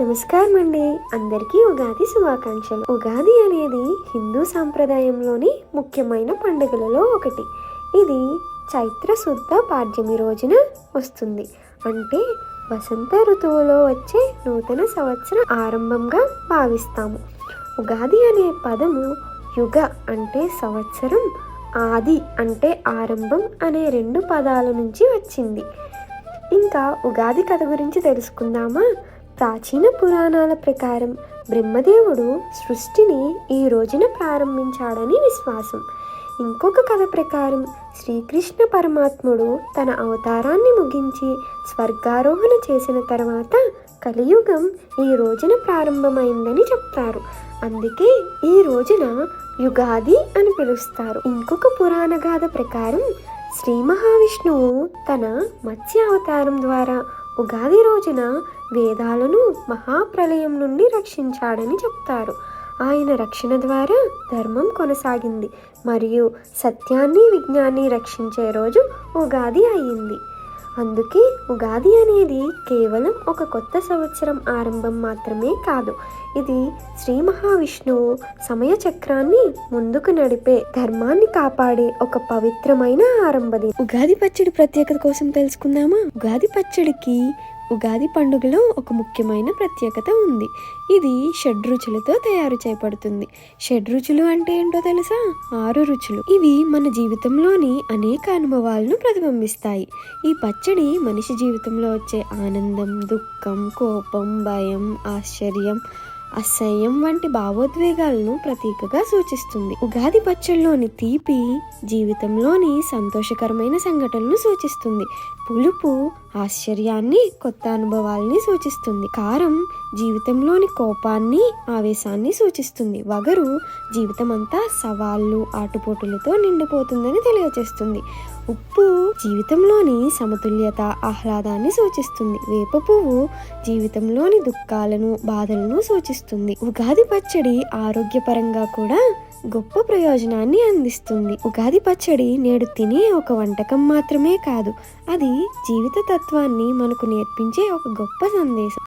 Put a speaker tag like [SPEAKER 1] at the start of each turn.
[SPEAKER 1] నమస్కారం అండి. అందరికీ ఉగాది శుభాకాంక్షలు. ఉగాది అనేది హిందూ సాంప్రదాయంలోని ముఖ్యమైన పండుగలలో ఒకటి. ఇది చైత్ర శుద్ధ పాడ్యమి రోజున వస్తుంది. అంటే వసంత ఋతువులో వచ్చే నూతన సంవత్సరం ఆరంభంగా భావిస్తాము. ఉగాది అనే పదము యుగ అంటే సంవత్సరం, ఆది అంటే ఆరంభం అనే 2 పదాల నుంచి వచ్చింది. ఇంకా ఉగాది కథ గురించి తెలుసుకుందామా? ప్రాచీన పురాణాల ప్రకారం బ్రహ్మదేవుడు సృష్టిని ఈ రోజున ప్రారంభించాడని విశ్వాసం. ఇంకొక కథ ప్రకారం శ్రీకృష్ణ పరమాత్ముడు తన అవతారాన్ని ముగించి స్వర్గారోహణ చేసిన తర్వాత కలియుగం ఈ రోజున ప్రారంభమైందని చెప్తారు. అందుకే ఈ రోజున యుగాది అని పిలుస్తారు. ఇంకొక పురాణ గాథ ప్రకారం శ్రీ మహావిష్ణువు తన మత్స్య అవతారం ద్వారా ఉగాది రోజున వేదాలను మహాప్రలయం నుండి రక్షించాడని చెప్తారు. ఆయన రక్షణ ద్వారా ధర్మం కొనసాగింది మరియు సత్యాన్ని విజ్ఞాన్ని రక్షించే రోజు ఉగాది అయ్యింది. అందుకే ఉగాది అనేది కేవలం ఒక కొత్త సంవత్సరం ఆరంభం మాత్రమే కాదు, ఇది శ్రీ మహావిష్ణువు సమయ చక్రాన్ని ముందుకు నడిపే, ధర్మాన్ని కాపాడే ఒక పవిత్రమైన ఆరంభది. ఉగాది పచ్చడి ప్రత్యేకత కోసం తెలుసుకుందామా? ఉగాది పచ్చడికి ఉగాది పండుగలో ఒక ముఖ్యమైన ప్రత్యేకత ఉంది. ఇది షడ్రుచులతో తయారు చేయబడుతుంది. షడ్రుచులు అంటే ఏంటో తెలుసా? 6 రుచులు. ఇవి మన జీవితంలోని అనేక అనుభవాలను ప్రతిబింబిస్తాయి. ఈ పచ్చడి మనిషి జీవితంలో వచ్చే ఆనందం, దుఃఖం, కోపం, భయం, ఆశ్చర్యం, అసహ్యం వంటి భావోద్వేగాలను ప్రతీకగా సూచిస్తుంది. ఉగాది పచ్చడిలోని తీపి జీవితంలోని సంతోషకరమైన సంఘటనలను సూచిస్తుంది. పులుపు ఆశ్చర్యాన్ని, కొత్త అనుభవాల్ని సూచిస్తుంది. కారం జీవితంలోని కోపాన్ని, ఆవేశాన్ని సూచిస్తుంది. వగరు జీవితం అంతా సవాళ్ళు, ఆటుపోటులతో నిండిపోతుందని తెలియజేస్తుంది. ఉప్పు జీవితంలోని సమతుల్యత, ఆహ్లాదాన్ని సూచిస్తుంది. వేప పువ్వు జీవితంలోని దుఃఖాలను, బాధలను సూచిస్తుంది. ఉగాది పచ్చడి ఆరోగ్యపరంగా కూడా గొప్ప ప్రయోజనాన్ని అందిస్తుంది. ఉగాది పచ్చడి నేడు తినే ఒక వంటకం మాత్రమే కాదు, అది జీవిత తత్వాన్ని మనకు నేర్పించే ఒక గొప్ప సందేశం.